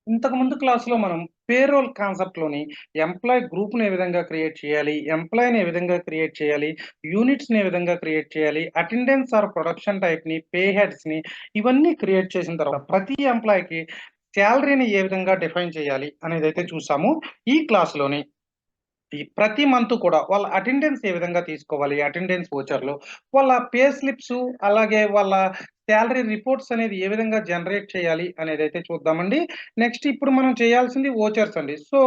ఇంతకుముందు క్లాస్‌లో మనం పేరోల్ కాన్సెప్ట్‌లోని ఎంప్లాయీ గ్రూప్‌ని ఏ విధంగా క్రియేట్ చేయాలి, ఎంప్లాయీని ఏ విధంగా క్రియేట్ చేయాలి, యూనిట్స్‌ని ఏ విధంగా క్రియేట్ చేయాలి, అటెండెన్స్ ఆర్ ప్రొడక్షన్ టైప్‌ని, పే హెడ్స్‌ని ఇవన్నీ క్రియేట్ చేసిన తర్వాత ప్రతి ఎంప్లాయీకి సాలరీని ఏ విధంగా డిఫైన్ చేయాలి అనేదైతే చూసాము. ఈ క్లాస్‌లోని ఈ ప్రతి మంత్ కూడా వాళ్ళ అటెండెన్స్ ఏ విధంగా తీసుకోవాలి, అటెండెన్స్ వోచర్‌లు, వాళ్ళ పే స్లిప్సు, అలాగే వాళ్ళ సాలరీ రిపోర్ట్స్ అనేది ఏ విధంగా జనరేట్ చేయాలి అనేదైతే చూద్దామండి. నెక్స్ట్ ఇప్పుడు మనం చేయాల్సింది వోచర్స్ అండి. సో,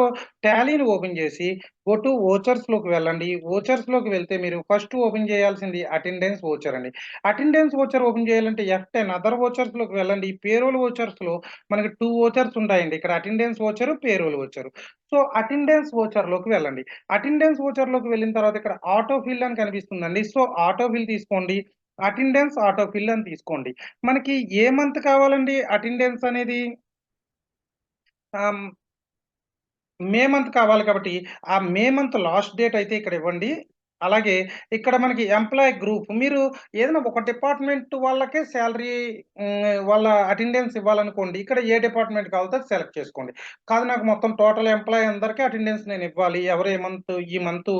టాలీని ఓపెన్ చేసి గో టు వోచర్స్‌లోకి వెళ్ళండి. వోచర్స్‌లోకి వెళ్తే మీరు ఫస్ట్ ఓపెన్ చేయాల్సింది అటెండెన్స్ వోచర్ అండి. అటెండెన్స్ వోచర్ ఓపెన్ చేయాలంటే F10 అదర్ వోచర్స్‌లోకి వెళ్ళండి. పేరోల్ వోచర్స్‌లో మనకి 2 వోచర్స్ ఉంటాయండి. ఇక్కడ అటెండెన్స్ వోచరు, పేరోల్ వోచరు. సో, అటెండెన్స్ వోచర్‌లోకి వెళ్ళండి. అటెండెన్స్ వోచర్‌లోకి వెళ్ళిన తర్వాత ఇక్కడ ఆటో ఫిల్ అని కనిపిస్తుందండి. సో, ఆటో ఫిల్ తీసుకోండి. అటెండెన్స్ ఆటో ఫిల్ అని తీసుకోండి. మనకి ఏ మంత్ కావాలండి అటెండెన్స్ అనేది? ఆహ్, మే మంత్ కావాలి కాబట్టి, ఆ మే మంత్ లాస్ట్ డేట్ అయితే ఇక్కడ ఇవ్వండి. అలాగే ఇక్కడ మనకి ఎంప్లాయీ గ్రూప్ మీరు ఏదైనా ఒక డిపార్ట్‌మెంట్ వాళ్ళకే సాలరీ వాళ్ళ అటెండెన్స్ ఇవ్వాలనుకోండి. ఇక్కడ ఏ డిపార్ట్‌మెంట్ కావాలో అది సెలెక్ట్ చేసుకోండి. కాదు నాకు మొత్తం టోటల్ ఎంప్లాయీ అందరికి అటెండెన్స్ నేను ఇవ్వాలి. ఎవరు ఈ మంత్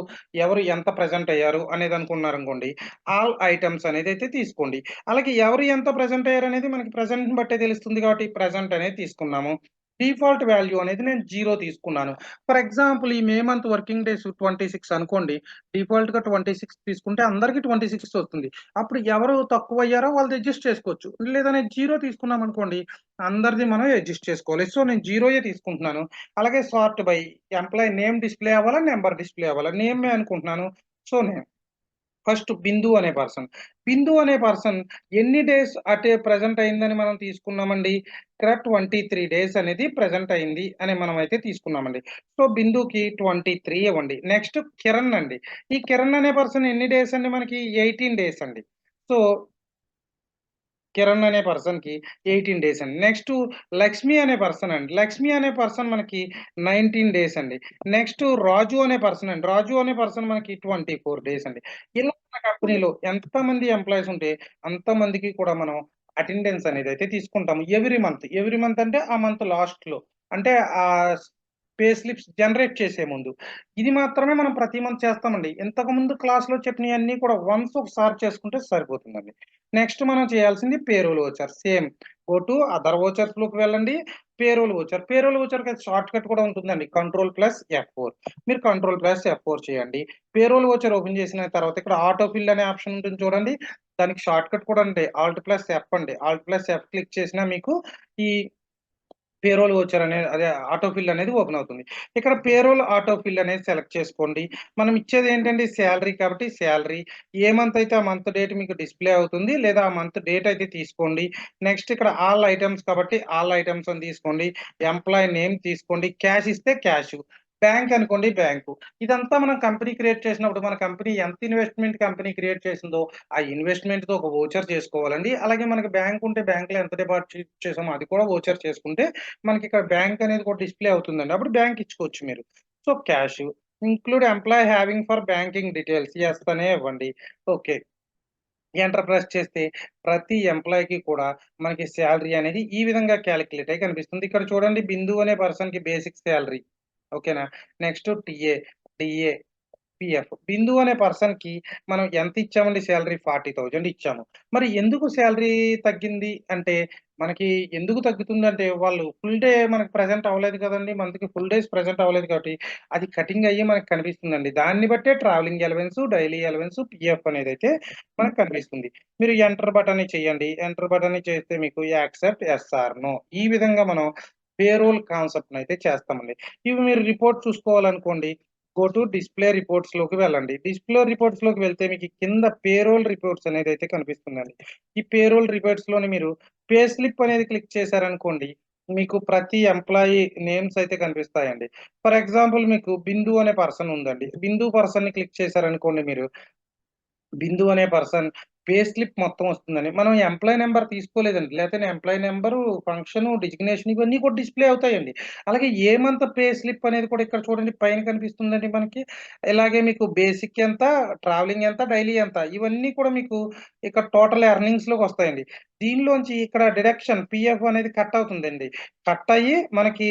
ఎవరు ఎంత ప్రెజెంట్ అయ్యారు అనేది అనుకున్నారనుకోండి. ఆల్ ఐటెమ్స్ అనేదైతే తీసుకోండి. అలాగే ఎవరు ఎంత ప్రెజెంట్ అయ్యారనేది మనకి ప్రెజెంట్‌ని బట్టే తెలుస్తుంది కాబట్టి ప్రెజెంట్ అనేది తీసుకున్నాము. డిఫాల్ట్ వాల్యూ అనేది నేను 0 తీసుకున్నాను. ఫర్ ఎగ్జాంపుల్ ఈ మే మంత్ వర్కింగ్ డేస్ 26 అనుకోండి. డిఫాల్ట్‌గా 26 తీసుకుంటే అందరికి 26 వస్తుంది. అప్పుడు ఎవరు తక్కువయ్యారో వాళ్ళది అడ్జస్ట్ చేసుకోవచ్చు. లేదా నేను 0 తీసుకున్నామనుకోండి, అందరిది మనం అడ్జస్ట్ చేసుకోవాలి. సో, నేను 0 తీసుకుంటున్నాను. అలాగే sort by employee name display అవ్వాలా? నంబర్ డిస్‌ప్లే అవ్వాలా? నేమే అనుకుంటున్నాను. So, name. ఫస్ట్ బిందు అనే పర్సన్. బిందు అనే పర్సన్ ఎన్ని డేస్ ప్రెజెంట్ అయిందని మనం తీసుకున్నామండి. ఇక్కడ 23 డేస్ అనేది ప్రెజెంట్ అయింది అని మనమైతే తీసుకున్నామండి. సో, బిందుకి 23 ఇవ్వండి. నెక్స్ట్ కిరణ్ అండి. ఈ కిరణ్ అనే పర్సన్ ఎన్ని డేస్ అండి మనకి 18 డేస్ అండి. సో, కిరణ్ అనే పర్సన్‌కి 18 డేస్ అండి. నెక్స్టు లక్ష్మి అనే పర్సన్ అండి. లక్ష్మి అనే పర్సన్ మనకి 19 డేస్ అండి. నెక్స్టు రాజు అనే పర్సన్ అండి. రాజు అనే పర్సన్ మనకి 24 డేస్ అండి. ఇలా మన కంపెనీలో ఎంతమంది ఎంప్లాయీస్ ఉంటే అంతమందికి కూడా మనం అటెండెన్స్ అనేదైతే తీసుకుంటాము. Every month. ఎవ్రీ మంత్ అంటే ఆ మంత్ లాస్ట్‌లో. అంటే పే స్లిప్స్ జనరేట్ చేసే ముందు. ఇది మాత్రమే మనం ప్రతి మంత్ చేస్తామండి. ఇంతకుముందు క్లాస్‌లో చెప్పినయన్నీ కూడా వన్స్ ఒకసారి చేసుకుంటే సరిపోతుందండి. నెక్స్ట్ మనం చేయాల్సింది payroll voucher. Same go to other వోచర్స్‌లోకి వెళ్ళండి. Payroll voucher. పేరోల్ వోచర్‌కి షార్ట్‌కట్ కూడా ఉంటుందండి. కంట్రోల్+F4. మీరు కంట్రోల్+F4 చేయండి. పేరోల్ వోచర్ ఓపెన్ చేసిన తర్వాత ఇక్కడ ఆటో ఫిల్ అనే ఆప్షన్ ఉంటుంది చూడండి. దానికి షార్ట్‌కట్ కూడా అండి. ఆల్ట్+F అండి. ఆల్ట్+F క్లిక్ చేసినా మీకు ఈ పేరోల్ వోచర్ అదే ఆటో ఫిల్ అనేది ఓపెన్ అవుతుంది. ఇక్కడ పేరోల్ ఆటో ఫిల్ అనేది సెలెక్ట్ చేసుకోండి. మనం ఇచ్చేది ఏంటండి సాలరీ కాబట్టి సాలరీ. ఏ మంత్ అయితే ఆ మంత్ డేట్ మీకు డిస్‌ప్లే అవుతుంది. లేదా ఆ మంత్ డేట్ అయితే తీసుకోండి. నెక్స్ట్ ఇక్కడ ఆల్ ఐటెమ్స్ కాబట్టి ఆల్ ఐటెమ్స్ అని తీసుకోండి. ఎంప్లాయీ నేమ్ తీసుకోండి. క్యాష్ ఇస్తే క్యాషు. బ్యాంక్ అనుకోండి బ్యాంకు. ఇదంతా మనం కంపెనీ క్రియేట్ చేసినప్పుడు మన కంపెనీ ఎంత ఇన్వెస్ట్‌మెంట్ కంపెనీ క్రియేట్ చేసిందో ఆ ఇన్వెస్ట్‌మెంట్‌తో ఒక వోచర్ చేసుకోవాలండి. అలాగే మనకి బ్యాంక్ ఉంటే బ్యాంక్‌లో ఎంత డిపాజిట్ చేసామో అది కూడా వోచర్ చేసుకుంటే మనకిక్కడ బ్యాంక్ అనేది కూడా డిస్‌ప్లే అవుతుందండి. అప్పుడు బ్యాంక్ ఇచ్చుకోవచ్చు మీరు. So, cash. Include employee having for banking details. Yes అనే ఇవ్వండి. ఓకే. ఎంటర్ ప్రెస్ చేస్తే ప్రతి ఎంప్లాయీకి కూడా మనకి సాలరీ అనేది ఈ విధంగా కాలిక్యులేట్ అయ్యి కనిపిస్తుంది. ఇక్కడ చూడండి బిందు అనే పర్సన్‌కి బేసిక్ సాలరీ. ఓకేనా? Next TA, PF. బిందు అనే పర్సన్‌కి మనం ఎంత ఇచ్చామండి సాలరీ 40,000 ఇచ్చాము. మరి ఎందుకు సాలరీ తగ్గింది అంటే, మనకి ఎందుకు తగ్గుతుందంటే, వాళ్ళు ఫుల్ డే మనకు ప్రెజెంట్ అవ్వలేదు కదండీ! మంత్‌కి ఫుల్ డేస్ ప్రెజెంట్ అవ్వలేదు కాబట్టి, అది కటింగ్ అయ్యి మనకు కనిపిస్తుందండి. దాన్ని బట్టే travelling allowance, daily allowance, PF అనేదైతే మనకు కనిపిస్తుంది. మీరు ఎంటర్ బటన్‌ని చేయండి. ఎంటర్ బటన్‌ని చేస్తే మీకు యాక్సెప్ట్, యెస్ ఆర్ నో ఈ విధంగా మనం పేరోల్ కాన్సెప్ట్‌నయితే చేస్తామండి. ఇవి మీరు రిపోర్ట్ చూసుకోవాలనుకోండి గో టు డిస్‌ప్లే రిపోర్ట్స్‌లోకి వెళ్ళండి. డిస్‌ప్లే రిపోర్ట్స్‌లోకి వెళ్తే మీకు కింద పేరోల్ రిపోర్ట్స్ అనేదైతే కనిపిస్తుందండి. ఈ పేరోల్ రిపోర్ట్స్‌లోని మీరు పే స్లిప్ అనేది క్లిక్ చేశారనుకోండి, మీకు ప్రతి ఎంప్లాయీ నేమ్స్ అయితే కనిపిస్తాయండి. ఫర్ ఎగ్జాంపుల్ మీకు బిందు అనే పర్సన్ ఉందండి. బిందు పర్సన్‌ని క్లిక్ చేశారనుకోండి మీరు బిందు అనే పర్సన్ పే స్లిప్ మొత్తం వస్తుందండి. మనం ఎంప్లాయీ నంబర్ తీసుకోలేదండి. లేతే ఎంప్లాయీ నంబరు, ఫంక్షను, డిజిగ్నేషన్ ఇవన్నీ కూడా డిస్‌ప్లే అవుతాయండి. అలాగే ఏ మంత్ పే స్లిప్ అనేది కూడా ఇక్కడ చూడండి పైన కనిపిస్తుందండి మనకి. ఇలాగే మీకు బేసిక్ ఎంత, ట్రావెలింగ్ ఎంత, డైలీ ఎంత ఇవన్నీ కూడా మీకు ఇక్కడ టోటల్ ఎర్నింగ్స్‌లోకొస్తాయండి. దీనిలోంచి ఇక్కడ డిడక్షన్ పీఎఫ్ అనేది కట్ అవుతుందండి. కట్ అయ్యి మనకి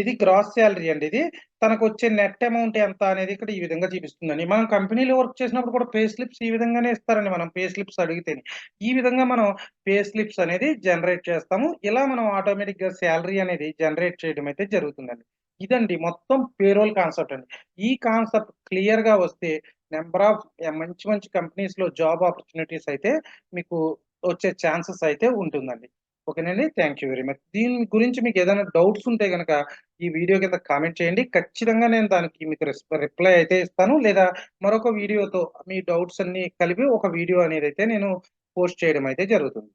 ఇది గ్రాస్ సాలరీ అండి ఇది. తనకొచ్చే నెట్ అమౌంట్ ఎంత అనేది ఇక్కడ ఈ విధంగా చూపిస్తుందండి. మనం కంపెనీలో వర్క్ చేసినప్పుడు కూడా పే స్లిప్స్ ఈ విధంగానే ఇస్తారండి మనం పే స్లిప్స్ అడిగితేని. ఈ విధంగా మనం పే స్లిప్స్ అనేది జనరేట్ చేస్తాము. ఇలా మనం ఆటోమేటిక్‌గా సాలరీ అనేది జనరేట్ చేయడం అయితే జరుగుతుందండి. ఇదండి మొత్తం పేరోల్ కాన్సెప్ట్ అండి. ఈ కాన్సెప్ట్ క్లియర్‌గా వస్తే నంబర్ ఆఫ్ మంచి మంచి కంపెనీస్‌లో జాబ్ ఆపర్చునిటీస్ అయితే మీకు వచ్చే ఛాన్సెస్ అయితే ఉంటుందండి. ఓకేనండి. Thank you very much. దీని గురించి మీకేదైనా డౌట్స్ ఉంటే గనక ఈ వీడియో కింద కామెంట్ చేయండి. ఖచ్చితంగా నేను దానికి మీకు రిప్లై అయితే ఇస్తాను. లేదా మరొక వీడియోతో మీ డౌట్స్ అన్నీ కలిపి ఒక వీడియో అనేదైతే నేను పోస్ట్ చేయడం అయితే జరుగుతుంది.